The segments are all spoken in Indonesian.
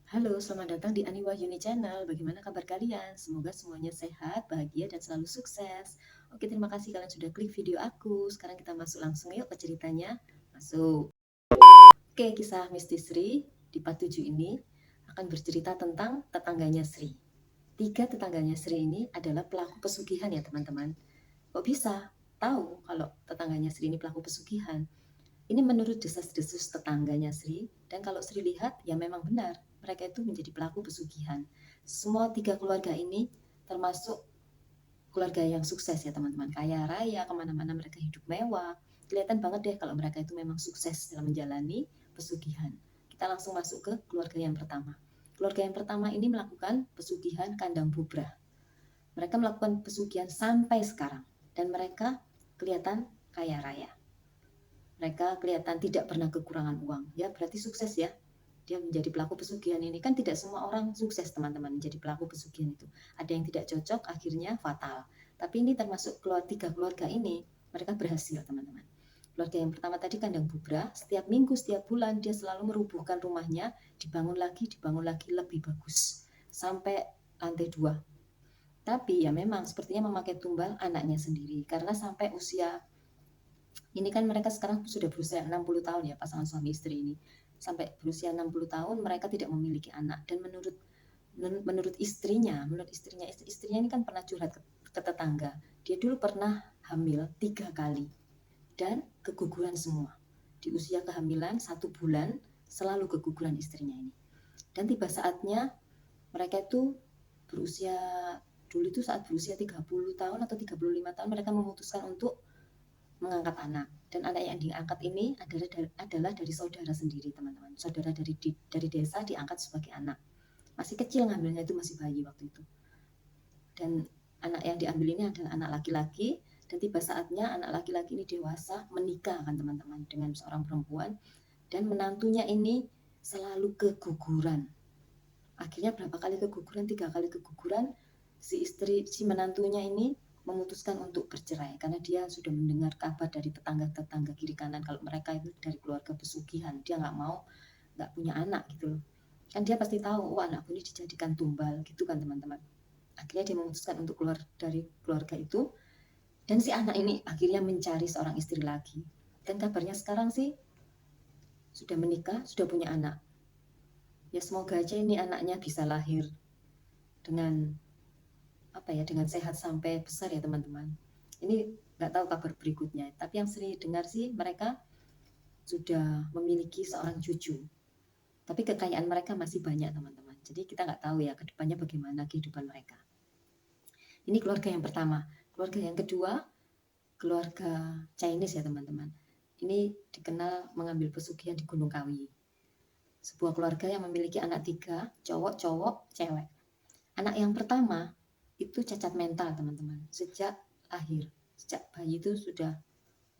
Halo, selamat datang di Aniwa Uni Channel. Bagaimana kabar kalian? Semoga semuanya sehat, bahagia, dan selalu sukses. Oke, terima kasih kalian sudah klik video aku. Sekarang kita masuk langsung yuk ke ceritanya. Masuk. Oke, kisah mistis Sri di part 7 ini akan bercerita tentang tetangganya Sri. Tiga tetangganya Sri ini adalah pelaku pesugihan ya teman-teman. Kok bisa tahu kalau tetangganya Sri ini pelaku pesugihan? Ini menurut desas-desus tetangganya Sri, dan kalau Sri lihat, ya memang benar, mereka itu menjadi pelaku pesugihan. Semua tiga keluarga ini termasuk keluarga yang sukses ya teman-teman, kaya raya, kemana-mana mereka hidup mewah. Kelihatan banget deh kalau mereka itu memang sukses dalam menjalani pesugihan. Kita langsung masuk ke keluarga yang pertama. Keluarga yang pertama ini melakukan pesugihan kandang bubrah. Mereka melakukan pesugihan sampai sekarang, dan mereka kelihatan kaya raya. Mereka kelihatan tidak pernah kekurangan uang. Ya, berarti sukses ya. Dia menjadi pelaku pesugihan ini. Kan tidak semua orang sukses, teman-teman, menjadi pelaku pesugihan itu. Ada yang tidak cocok, akhirnya fatal. Tapi ini termasuk tiga keluarga ini, mereka berhasil, teman-teman. Keluarga yang pertama tadi kandang bubrah, setiap minggu, setiap bulan dia selalu merubuhkan rumahnya, dibangun lagi, lebih bagus. Sampai lantai 2. Tapi ya memang sepertinya memakai tumbal anaknya sendiri. Karena sampai usia ini kan mereka sekarang sudah berusia 60 tahun ya, pasangan suami istri ini. Sampai berusia 60 tahun mereka tidak memiliki anak, dan menurut istrinya ini kan pernah curhat ke tetangga. Dia dulu pernah hamil 3 kali dan keguguran semua. Di usia kehamilan 1 bulan selalu keguguran istrinya ini. Dan tiba saatnya mereka itu berusia dulu itu saat berusia 30 tahun atau 35 tahun mereka memutuskan untuk mengangkat anak, dan anak yang diangkat ini adalah dari saudara sendiri, teman-teman. Saudara dari desa diangkat sebagai anak. Masih kecil ngambilnya, itu masih bayi waktu itu. Dan anak yang diambil ini adalah anak laki-laki, dan tiba saatnya anak laki-laki ini dewasa menikah kan teman-teman dengan seorang perempuan, dan menantunya ini selalu keguguran. Akhirnya berapa kali keguguran, 3 kali keguguran, si menantunya ini memutuskan untuk bercerai karena dia sudah mendengar kabar dari tetangga-tetangga kiri kanan kalau mereka itu dari keluarga pesugihan. Dia nggak punya anak gitu loh. Kan dia pasti tahu, oh anakku ini dijadikan tumbal gitu kan teman-teman. Akhirnya dia memutuskan untuk keluar dari keluarga itu, dan si anak ini akhirnya mencari seorang istri lagi. Dan kabarnya sekarang sih sudah menikah, sudah punya anak. Ya semoga aja ini anaknya bisa lahir dengan dengan sehat sampai besar ya teman-teman. Ini nggak tahu kabar berikutnya, tapi yang sering dengar sih mereka sudah memiliki seorang cucu. Tapi kekayaan mereka masih banyak teman-teman. Jadi kita nggak tahu ya kedepannya bagaimana kehidupan mereka. Ini keluarga yang pertama. Keluarga yang kedua, keluarga Chinese ya teman-teman. Ini dikenal mengambil pesugihan di Gunung Kawi. Sebuah keluarga yang memiliki anak 3, cowok, cewek. Anak yang pertama itu cacat mental teman-teman. Sejak lahir, sejak bayi itu sudah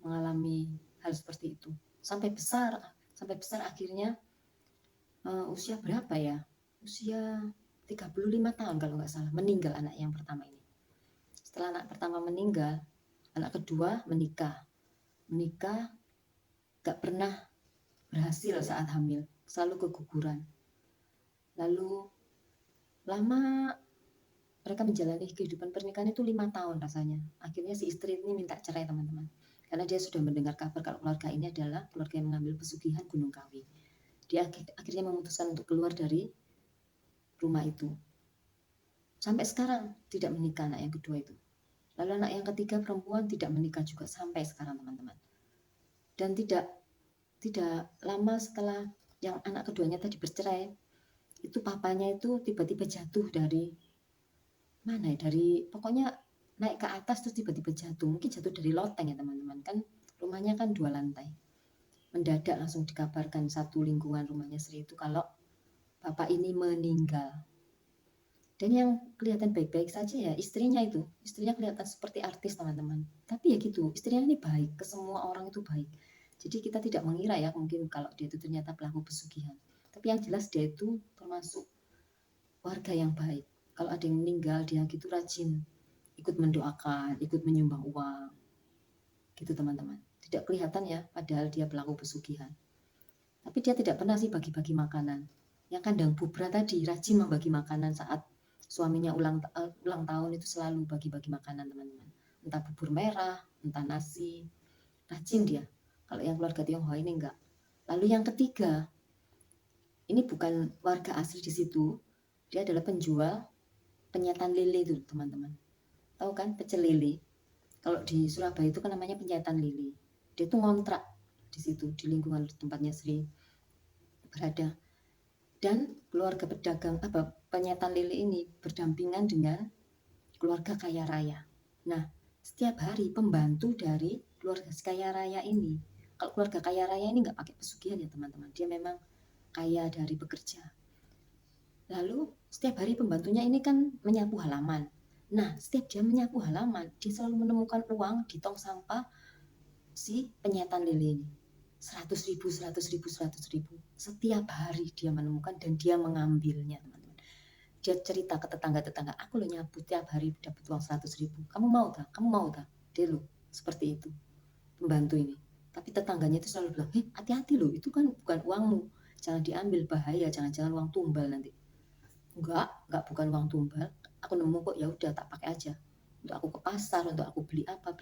mengalami hal seperti itu. Sampai besar akhirnya usia berapa ya? Usia 35 tahun kalau nggak salah, meninggal anak yang pertama ini. Setelah anak pertama meninggal, anak kedua menikah. Menikah nggak pernah berhasil saat hamil, selalu keguguran. Lalu lama mereka menjalani kehidupan pernikahan itu 5 tahun rasanya. Akhirnya si istri ini minta cerai teman-teman. Karena dia sudah mendengar kabar kalau keluarga ini adalah keluarga yang mengambil pesugihan Gunung Kawi. Dia akhirnya memutuskan untuk keluar dari rumah itu. Sampai sekarang tidak menikah anak yang kedua itu. Lalu anak yang ketiga perempuan tidak menikah juga sampai sekarang teman-teman. Dan tidak lama setelah yang anak keduanya tadi bercerai, itu papanya itu tiba-tiba jatuh dari mana ya, dari pokoknya naik ke atas terus tiba-tiba jatuh, mungkin jatuh dari loteng ya teman-teman, kan rumahnya kan 2 lantai. Mendadak langsung dikabarkan satu lingkungan rumahnya Sri itu kalau bapak ini meninggal. Dan yang kelihatan baik-baik saja ya istrinya kelihatan seperti artis teman-teman, tapi ya gitu, istrinya ini baik, ke semua orang itu baik. Jadi kita tidak mengira ya mungkin kalau dia itu ternyata pelaku pesugihan, tapi yang jelas dia itu termasuk warga yang baik. Kalau ada yang meninggal dia gitu rajin ikut mendoakan, ikut menyumbang uang, gitu teman-teman. Tidak kelihatan ya, padahal dia pelaku pesugihan. Tapi dia tidak pernah sih bagi-bagi makanan. Yang kandang Bubra tadi rajin membagi makanan saat suaminya ulang tahun, itu selalu bagi-bagi makanan teman-teman. Entah bubur merah, entah nasi, rajin dia. Kalau yang keluarga Tionghoa ini enggak. Lalu yang ketiga, ini bukan warga asli di situ, dia adalah penjual penyetan lele itu teman-teman. Tahu kan pecel lele? Kalau di Surabaya itu kan namanya penyetan lele. Dia tuh ngontrak di situ, di lingkungan tempatnya Sri berada. Dan keluarga pedagang penyetan lele ini berdampingan dengan keluarga kaya raya. Nah, setiap hari pembantu dari keluarga kaya raya ini, kalau keluarga kaya raya ini nggak pakai pesugihan ya teman-teman, dia memang kaya dari bekerja. Lalu setiap hari pembantunya ini kan menyapu halaman. Nah, setiap dia menyapu halaman, dia selalu menemukan uang di tong sampah si penyetan lele ini. 100.000, 100.000, 100.000. Setiap hari dia menemukan dan dia mengambilnya, teman-teman. Dia cerita ke tetangga-tetangga, aku lo nyapu tiap hari dapat uang 100.000. Kamu mau tak? Kamu mau tak? Dia lo seperti itu, pembantu ini. Tapi tetangganya itu selalu bilang, hati-hati lo, itu kan bukan uangmu. Jangan diambil, bahaya, jangan-jangan uang tumbal nanti. Enggak bukan uang tumbal. Aku nemu kok, ya udah tak pakai aja. Untuk aku ke pasar, untuk aku beli apa.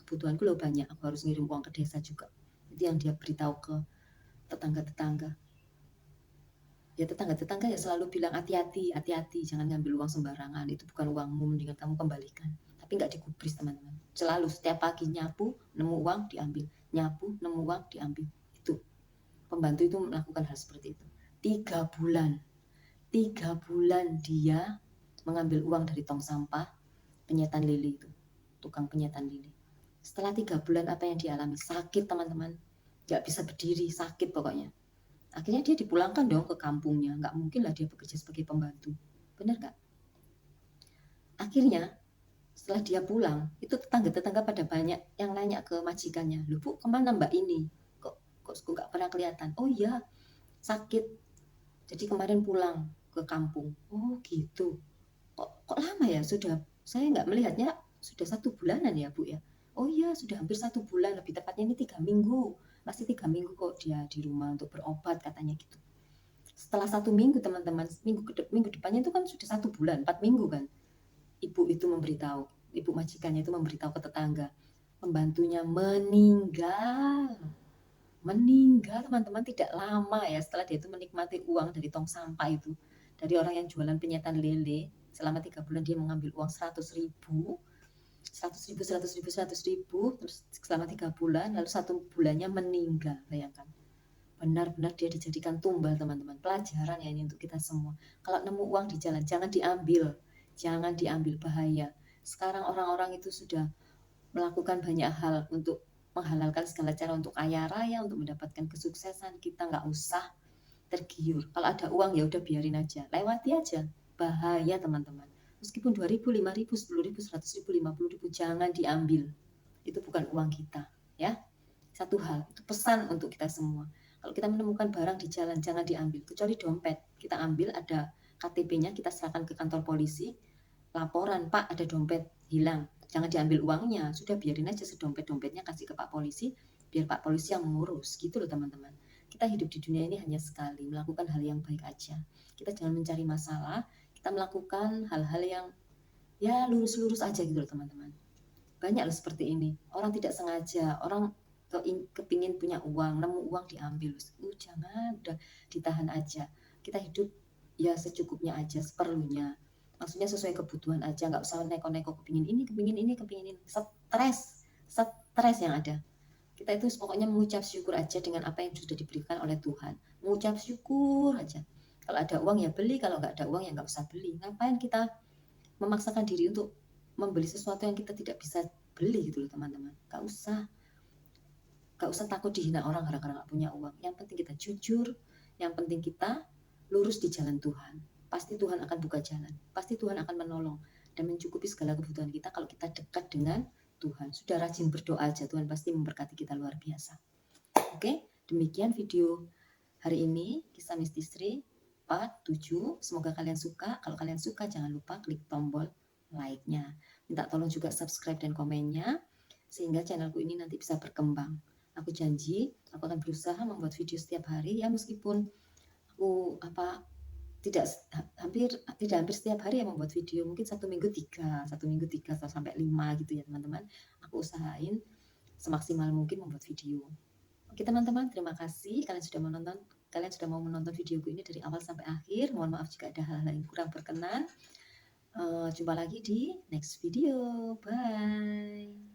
Kebutuhanku lo banyak, aku harus ngirim uang ke desa juga. Itu yang dia beritahu ke tetangga-tetangga. Ya tetangga-tetangga ya selalu bilang hati-hati, jangan ngambil uang sembarangan. Itu bukan uangmu, mendingan kamu kembalikan. Tapi nggak digubris teman-teman. Selalu setiap pagi nyapu, nemu uang diambil. Nyapu, nemu uang diambil. Itu pembantu itu melakukan hal seperti itu. 3 bulan 3 bulan dia mengambil uang dari tong sampah penyetan lele itu, tukang penyetan lele. Setelah 3 bulan apa yang dialami? Sakit teman-teman, nggak bisa berdiri, sakit pokoknya. Akhirnya dia dipulangkan dong ke kampungnya, nggak mungkin lah dia bekerja sebagai pembantu, benar nggak? Akhirnya setelah dia pulang, itu tetangga-tetangga pada banyak yang nanya ke majikannya, loh bu, kemana mbak ini? Kok nggak pernah kelihatan? Oh iya, sakit. Jadi kemarin pulang ke kampung. Oh gitu. Kok lama ya? Saya nggak melihatnya sudah 1 bulanan ya Bu ya. Oh iya, sudah hampir 1 bulan, lebih tepatnya ini 3 minggu. Masih 3 minggu kok dia di rumah untuk berobat katanya gitu. Setelah 1 minggu teman-teman, minggu depannya itu kan sudah 1 bulan, 4 minggu kan. Ibu itu memberitahu, ibu majikannya itu memberitahu ke tetangga, pembantunya meninggal. Meninggal teman-teman, tidak lama ya setelah dia itu menikmati uang dari tong sampah itu, dari orang yang jualan penyetan lele. Selama 3 bulan dia mengambil uang 100.000, 100.000, 100.000, 100.000, terus selama 3 bulan, lalu 1 bulannya meninggal. Bayangkan, benar-benar dia dijadikan tumbal teman-teman. Pelajaran ya ini untuk kita semua. Kalau nemu uang di jalan, jangan diambil, bahaya. Sekarang orang-orang itu sudah melakukan banyak hal untuk menghalalkan segala cara untuk kaya raya, untuk mendapatkan kesuksesan. Kita nggak usah tergiur. Kalau ada uang ya udah biarin aja, lewati aja. Bahaya teman-teman. Meskipun 2.000, 5.000, 10.000, 100.000, 50.000, jangan diambil. Itu bukan uang kita, ya. Satu hal, itu pesan untuk kita semua. Kalau kita menemukan barang di jalan, jangan diambil. Kecuali dompet, kita ambil, ada KTP-nya, kita serahkan ke kantor polisi, laporan, Pak ada dompet hilang, jangan diambil uangnya, sudah biarin aja sedompet-dompetnya kasih ke Pak Polisi, biar Pak Polisi yang mengurus, gitu loh teman-teman. Kita hidup di dunia ini hanya sekali, melakukan hal yang baik aja. Kita jangan mencari masalah, kita melakukan hal-hal yang ya lurus-lurus aja gitu loh teman-teman. Banyak loh seperti ini, orang tidak sengaja, orang kepingin punya uang, nemu uang diambil. Jangan, udah ditahan aja. Kita hidup ya secukupnya aja, seperlunya. Maksudnya sesuai kebutuhan aja, nggak usah neko-neko kepingin ini, kepingin ini, kepingin ini. Stres yang ada. Kita itu pokoknya mengucap syukur aja dengan apa yang sudah diberikan oleh Tuhan. Mengucap syukur aja. Kalau ada uang ya beli, kalau nggak ada uang ya nggak usah beli. Ngapain kita memaksakan diri untuk membeli sesuatu yang kita tidak bisa beli gitu loh teman-teman. Gak usah takut dihina orang gara-gara gak punya uang. Yang penting kita jujur, yang penting kita lurus di jalan Tuhan. Pasti Tuhan akan buka jalan, pasti Tuhan akan menolong dan mencukupi segala kebutuhan kita kalau kita dekat dengan Tuhan. Sudah rajin berdoa aja, Tuhan pasti memberkati kita luar biasa. Oke, demikian video hari ini, kisah misteri part 7. Semoga kalian suka. Kalau kalian suka, jangan lupa klik tombol like-nya. Minta tolong juga subscribe dan komennya, sehingga channelku ini nanti bisa berkembang. Aku janji, aku akan berusaha membuat video setiap hari, ya meskipun aku tidak hampir setiap hari ya membuat video, mungkin satu minggu 3 atau sampai 5 gitu ya teman-teman. Aku usahain semaksimal mungkin membuat video. Oke teman-teman, terima kasih kalian sudah mau menonton videoku ini dari awal sampai akhir. Mohon maaf jika ada hal-hal yang kurang berkenan. Jumpa lagi di next video. Bye.